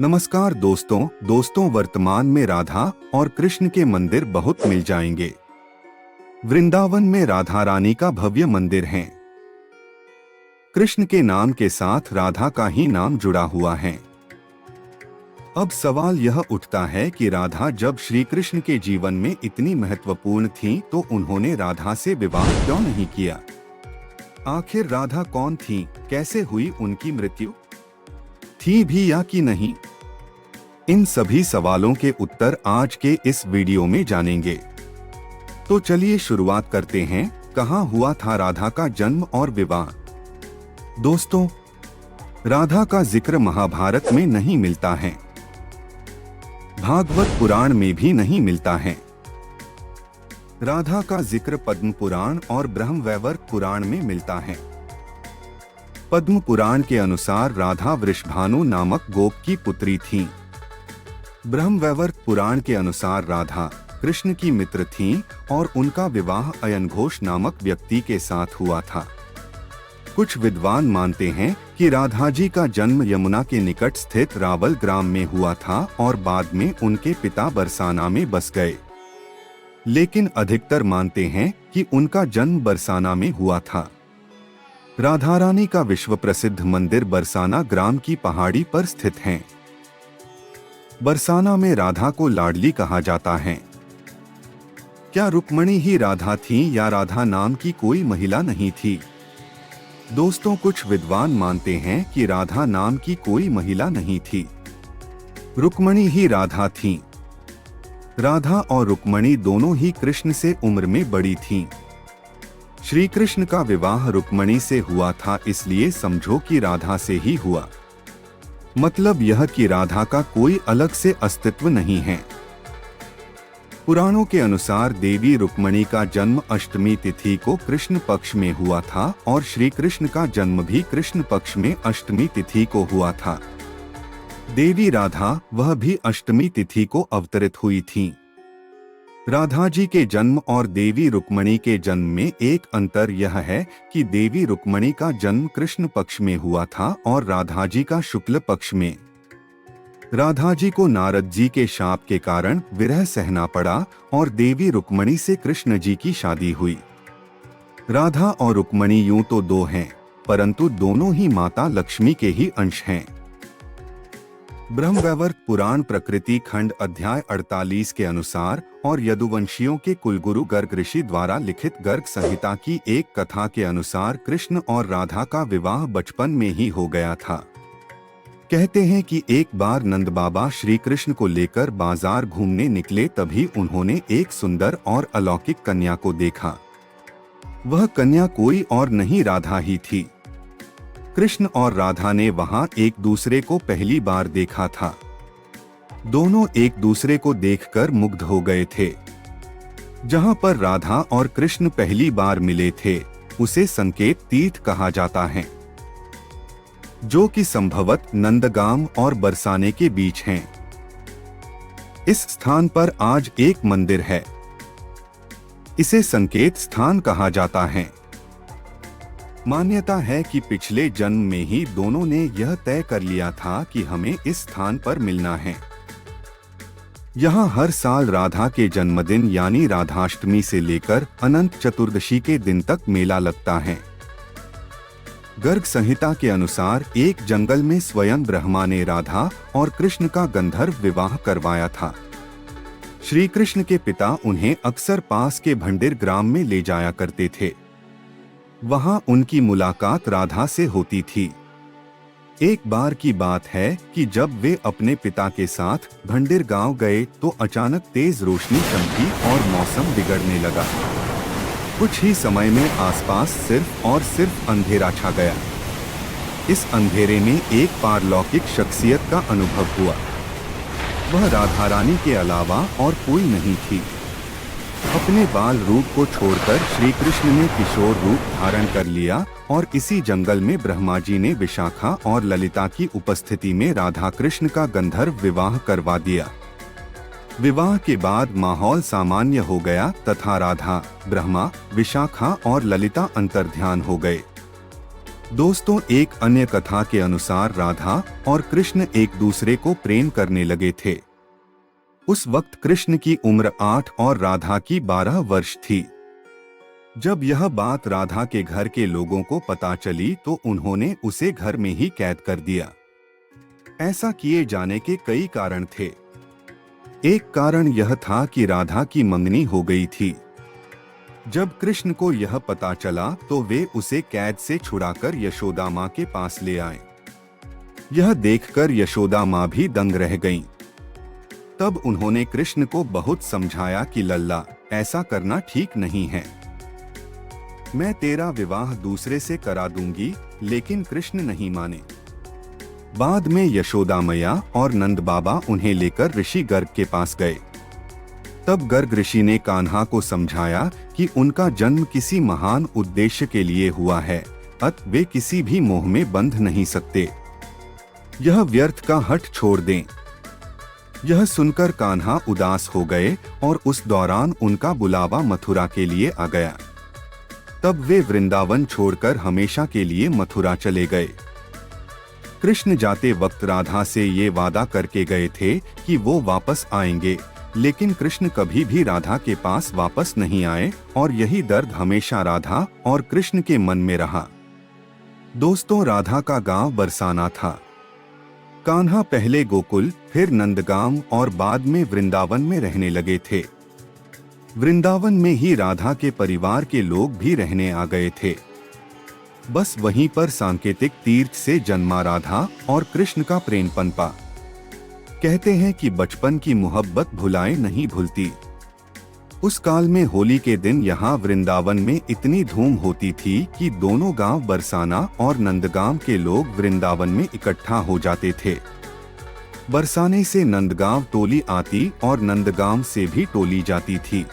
नमस्कार दोस्तों वर्तमान में राधा और कृष्ण के मंदिर बहुत मिल जाएंगे। वृंदावन में राधा रानी का भव्य मंदिर है। कृष्ण के नाम के साथ राधा का ही नाम जुड़ा हुआ है। अब सवाल यह उठता है कि राधा जब श्री कृष्ण के जीवन में इतनी महत्वपूर्ण थी तो उन्होंने राधा से विवाह क्यों नहीं किया? आखिर राधा कौन थी? कैसे हुई उनकी मृत्यु? थी भी या कि नहीं? इन सभी सवालों के उत्तर आज के इस वीडियो में जानेंगे। तो चलिए शुरुआत करते हैं। कहाँ हुआ था राधा का जन्म और विवाह? दोस्तों, राधा का जिक्र महाभारत में नहीं मिलता है, भागवत पुराण में भी नहीं मिलता है। राधा का जिक्र पद्म पुराण और ब्रह्मवैवर्त पुराण में मिलता है। पद्म पुराण के अनुसार राधा वृषभानु नामक गोप की पुत्री थी। ब्रह्मवैवर्त पुराण के अनुसार राधा कृष्ण की मित्र थीं और उनका विवाह अयन घोष नामक व्यक्ति के साथ हुआ था। कुछ विद्वान मानते हैं कि राधा जी का जन्म यमुना के निकट स्थित रावल ग्राम में हुआ था और बाद में उनके पिता बरसाना में बस गए। लेकिन अधिकतर मानते हैं कि उनका जन्म बरसाना में हुआ था। राधा रानी का विश्व प्रसिद्ध मंदिर बरसाना ग्राम की पहाड़ी पर स्थित है। बरसाना में राधा को लाडली कहा जाता है। क्या रुक्मणी ही राधा थी या राधा नाम की कोई महिला नहीं थी? दोस्तों, कुछ विद्वान मानते हैं कि राधा नाम की कोई महिला नहीं थी, रुक्मणी ही राधा थी। राधा और रुक्मणी दोनों ही कृष्ण से उम्र में बड़ी थीं। श्री कृष्ण का विवाह रुक्मणी से हुआ था, इसलिए समझो कि राधा से ही हुआ। मतलब यह कि राधा का कोई अलग से अस्तित्व नहीं है। पुराणों के अनुसार देवी रुक्मणी का जन्म अष्टमी तिथि को कृष्ण पक्ष में हुआ था और श्री कृष्ण का जन्म भी कृष्ण पक्ष में अष्टमी तिथि को हुआ था। देवी राधा वह भी अष्टमी तिथि को अवतरित हुई थीं। राधा जी के जन्म और देवी रुक्मणी के जन्म में एक अंतर यह है कि देवी रुक्मणी का जन्म कृष्ण पक्ष में हुआ था और राधा जी का शुक्ल पक्ष में। राधा जी को नारद जी के शाप के कारण विरह सहना पड़ा और देवी रुक्मणी से कृष्ण जी की शादी हुई। राधा और रुक्मणी यूं तो दो हैं, परंतु दोनों ही माता लक्ष्मी के ही अंश हैं। ब्रह्मवैवर्त पुराण प्रकृति खंड अध्याय 48 के अनुसार और यदुवंशियों के कुलगुरु गर्ग ऋषि द्वारा लिखित गर्ग संहिता की एक कथा के अनुसार कृष्ण और राधा का विवाह बचपन में ही हो गया था। कहते हैं कि एक बार नंद बाबा श्री कृष्ण को लेकर बाजार घूमने निकले, तभी उन्होंने एक सुंदर और अलौकिक कन्या को देखा। वह कन्या कोई और नहीं राधा ही थी। कृष्ण और राधा ने वहां एक दूसरे को पहली बार देखा था। दोनों एक दूसरे को देखकर मुग्ध हो गए थे। जहां पर राधा और कृष्ण पहली बार मिले थे उसे संकेत तीर्थ कहा जाता है, जो कि संभवत नंदगाम और बरसाने के बीच हैं। इस स्थान पर आज एक मंदिर है। इसे संकेत स्थान कहा जाता है। मान्यता है कि पिछले जन्म में ही दोनों ने यह तय कर लिया था कि हमें इस स्थान पर मिलना है। यहाँ हर साल राधा के जन्मदिन यानी राधाष्टमी से लेकर अनंत चतुर्दशी के दिन तक मेला लगता है। गर्ग संहिता के अनुसार एक जंगल में स्वयं ब्रह्मा ने राधा और कृष्ण का गंधर्व विवाह करवाया था। श्री कृष्ण के पिता उन्हें अक्सर पास के भंडिर ग्राम में ले जाया करते थे। वहां उनकी मुलाकात राधा से होती थी। एक बार की बात है कि जब वे अपने पिता के साथ भंडिर गांव गए तो अचानक तेज रोशनी चमकी और मौसम बिगड़ने लगा। कुछ ही समय में आसपास सिर्फ और सिर्फ अंधेरा छा गया। इस अंधेरे में एक पारलौकिक शख्सियत का अनुभव हुआ। वह राधा रानी के अलावा और कोई नहीं थी। अपने बाल रूप को छोड़कर श्री कृष्ण ने किशोर रूप धारण कर लिया और इसी जंगल में ब्रह्मा जी ने विशाखा और ललिता की उपस्थिति में राधा कृष्ण का गंधर्व विवाह करवा दिया। विवाह के बाद माहौल सामान्य हो गया तथा राधा, ब्रह्मा, विशाखा और ललिता अंतर्ध्यान हो गए। दोस्तों, एक अन्य कथा के अनुसार राधा और कृष्ण एक दूसरे को प्रेम करने लगे थे। उस वक्त कृष्ण की उम्र 8 और राधा की 12 वर्ष थी। जब यह बात राधा के घर के लोगों को पता चली तो उन्होंने उसे घर में ही कैद कर दिया। ऐसा किए जाने के कई कारण थे। एक कारण यह था कि राधा की मंगनी हो गई थी। जब कृष्ण को यह पता चला तो वे उसे कैद से छुड़ाकर यशोदा माँ के पास ले आए। यह देखकर यशोदा माँ भी दंग रह गईं। तब उन्होंने कृष्ण को बहुत समझाया कि लल्ला, ऐसा करना ठीक नहीं है। मैं तेरा विवाह दूसरे से करा दूंगी, लेकिन कृष्ण नहीं माने। बाद में यशोदा मैया और नंद बाबा उन्हें लेकर ऋषि गर्ग के पास गए। तब गर्ग ऋषि ने कान्हा को समझाया कि उनका जन्म किसी महान उद्देश्य के लिए हुआ है, अतः वे किसी भी मोह में बंध नहीं सकते। यह व्यर्थ का हठ छोड़ दें। यह सुनकर कान्हा उदास हो गए और उस दौरान उनका बुलावा मथुरा के लिए आ गया। तब वे वृंदावन छोड़कर हमेशा के लिए मथुरा चले गए। कृष्ण जाते वक्त राधा से ये वादा करके गए थे कि वो वापस आएंगे, लेकिन कृष्ण कभी भी राधा के पास वापस नहीं आए और यही दर्द हमेशा राधा और कृष्ण के मन में रहा। दोस्तों, राधा का गांव बरसाना था। कान्हा पहले गोकुल, फिर नंदगांव और बाद में वृंदावन में रहने लगे थे। वृंदावन में ही राधा के परिवार के लोग भी रहने आ गए थे। बस वहीं पर सांकेतिक तीर्थ से जन्मा राधा और कृष्ण का प्रेम पनपा। कहते हैं कि बचपन की मोहब्बत भुलाएं नहीं भूलती। उस काल में होली के दिन यहाँ वृंदावन में इतनी धूम होती थी कि दोनों गांव बरसाना और नंदगांव के लोग वृंदावन में इकट्ठा हो जाते थे। बरसाने से नंदगांव टोली आती और नंदगांव से भी टोली जाती थी।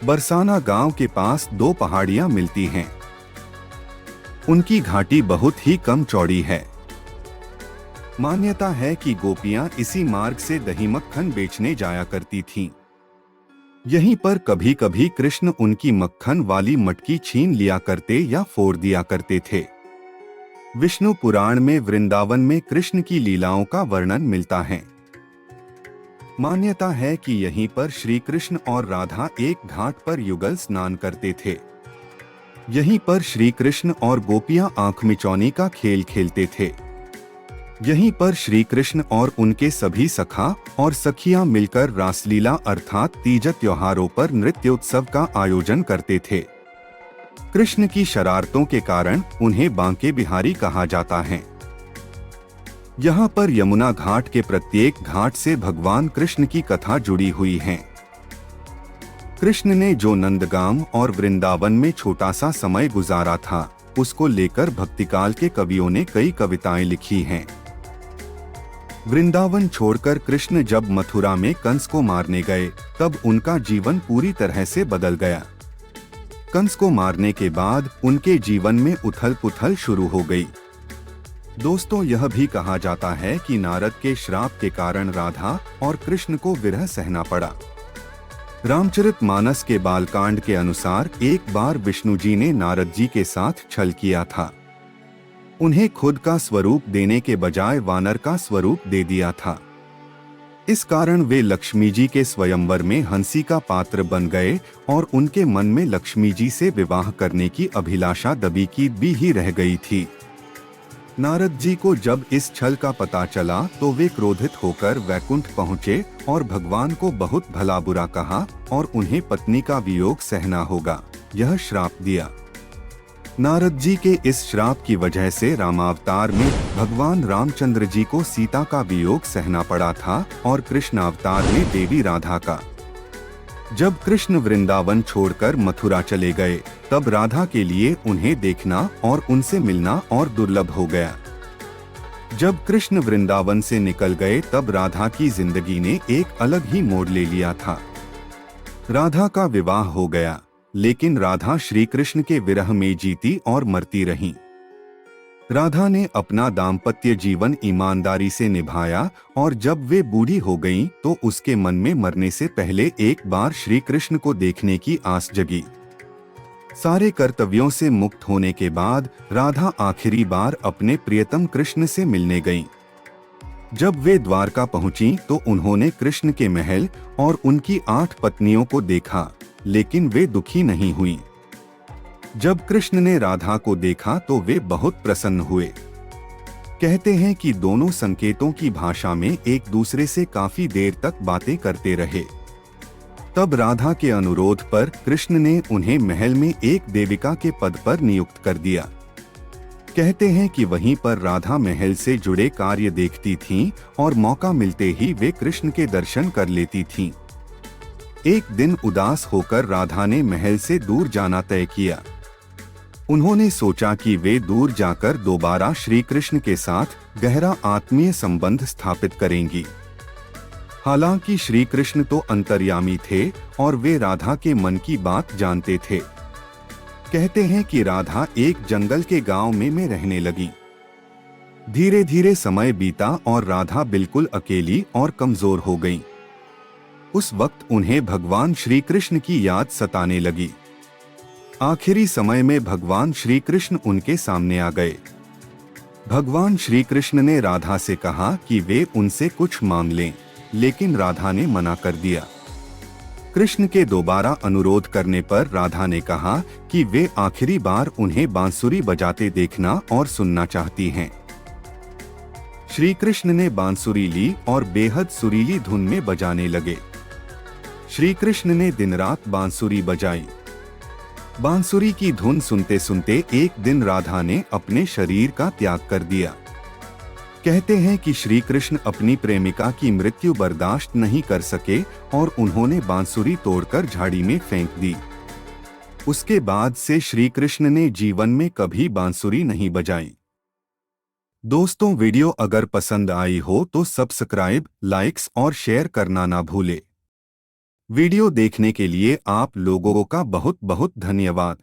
बरसाना गांव के पास 2 पहाड़ियां मिलती हैं। उनकी घाटी बहुत ही कम चौड़ी है। मान्यता है कि गोपियां इसी मार्ग से दही मक्खन बेचने जाया करती थीं। यहीं पर कभी कभी कृष्ण उनकी मक्खन वाली मटकी छीन लिया करते या फोड़ दिया करते थे। विष्णु पुराण में वृंदावन में कृष्ण की लीलाओं का वर्णन मिलता है। मान्यता है कि यहीं पर श्री कृष्ण और राधा एक घाट पर युगल स्नान करते थे। यहीं पर श्री कृष्ण और गोपियां आंख मिचौनी का खेल खेलते थे। यहीं पर श्री कृष्ण और उनके सभी सखा और सखियां मिलकर रासलीला अर्थात तीज त्योहारों पर नृत्य उत्सव का आयोजन करते थे। कृष्ण की शरारतों के कारण उन्हें बांके बिहारी कहा जाता है। यहाँ पर यमुना घाट के प्रत्येक घाट से भगवान कृष्ण की कथा जुड़ी हुई है। कृष्ण ने जो नंदगांव और वृंदावन में छोटा सा समय गुजारा था, उसको लेकर भक्तिकाल के कवियों ने कई कविताएं लिखी हैं। वृंदावन छोड़कर कृष्ण जब मथुरा में कंस को मारने गए, तब उनका जीवन पूरी तरह से बदल गया। कंस को मारने के बाद उनके जीवन में उथल-पुथल शुरू हो गई। दोस्तों, यह भी कहा जाता है कि नारद के श्राप के कारण राधा और कृष्ण को विरह सहना पड़ा। रामचरितमानस के बालकांड के अनुसार एक बार विष्णु जी ने नारद जी के साथ छल किया था। उन्हें खुद का स्वरूप देने के बजाय वानर का स्वरूप दे दिया था। इस कारण वे लक्ष्मी जी के स्वयंवर में हंसी का पात्र बन गए और उनके मन में लक्ष्मी जी से विवाह करने की अभिलाषा दबी की भी ही रह गई थी। नारद जी को जब इस छल का पता चला तो वे क्रोधित होकर वैकुंठ पहुँचे और भगवान को बहुत भला बुरा कहा और उन्हें पत्नी का वियोग सहना होगा, यह श्राप दिया। नारद जी के इस श्राप की वजह से रामावतार में भगवान रामचंद्र जी को सीता का वियोग सहना पड़ा था और कृष्ण अवतार में देवी राधा का। जब कृष्ण वृंदावन छोड़कर मथुरा चले गए, तब राधा के लिए उन्हें देखना और उनसे मिलना और दुर्लभ हो गया। जब कृष्ण वृंदावन से निकल गए, तब राधा की जिंदगी ने एक अलग ही मोड़ ले लिया था। राधा का विवाह हो गया, लेकिन राधा श्री कृष्ण के विरह में जीती और मरती रहीं। राधा ने अपना दाम्पत्य जीवन ईमानदारी से निभाया और जब वे बूढ़ी हो गईं, तो उसके मन में मरने से पहले एक बार श्री कृष्ण को देखने की आस जगी। सारे कर्तव्यों से मुक्त होने के बाद राधा आखिरी बार अपने प्रियतम कृष्ण से मिलने गईं। जब वे द्वारका पहुंची तो उन्होंने कृष्ण के महल और उनकी 8 पत्नियों को देखा, लेकिन वे दुखी नहीं हुईं। जब कृष्ण ने राधा को देखा तो वे बहुत प्रसन्न हुए। कहते हैं कि दोनों संकेतों की भाषा में एक दूसरे से काफी देर तक बातें करते रहे। तब राधा के अनुरोध पर कृष्ण ने उन्हें महल में एक देविका के पद पर नियुक्त कर दिया। कहते हैं कि वहीं पर राधा महल से जुड़े कार्य देखती थीं और मौका मिलते ही वे कृष्ण के दर्शन कर लेती थीं। एक दिन उदास होकर राधा ने महल से दूर जाना तय किया। उन्होंने सोचा कि वे दूर जाकर दोबारा श्री कृष्ण के साथ गहरा आत्मीय संबंध स्थापित करेंगी। हालांकि श्री कृष्ण तो अंतर्यामी थे और वे राधा के मन की बात जानते थे। कहते हैं कि राधा एक जंगल के गांव में रहने लगी। धीरे धीरे समय बीता और राधा बिल्कुल अकेली और कमजोर हो गईं। उस वक्त उन्हें भगवान श्री कृष्ण की याद सताने लगी। आखिरी समय में भगवान श्री कृष्ण उनके सामने आ गए। भगवान श्री कृष्ण ने राधा से कहा कि वे उनसे कुछ मांग लें, लेकिन राधा ने मना कर दिया। कृष्ण के दोबारा अनुरोध करने पर राधा ने कहा कि वे आखिरी बार उन्हें बांसुरी बजाते देखना और सुनना चाहती हैं। श्री कृष्ण ने बांसुरी ली और बेहद सुरीली धुन में बजाने लगे। श्री कृष्ण ने दिन रात बांसुरी बजाई। बांसुरी की धुन सुनते सुनते एक दिन राधा ने अपने शरीर का त्याग कर दिया। कहते हैं कि श्री कृष्ण अपनी प्रेमिका की मृत्यु बर्दाश्त नहीं कर सके और उन्होंने बांसुरी तोड़कर झाड़ी में फेंक दी। उसके बाद से श्री कृष्ण ने जीवन में कभी बांसुरी नहीं बजाई। दोस्तों, वीडियो अगर पसंद आई हो तो सब्सक्राइब, लाइक्स और शेयर करना ना भूले। वीडियो देखने के लिए आप लोगों का बहुत बहुत धन्यवाद।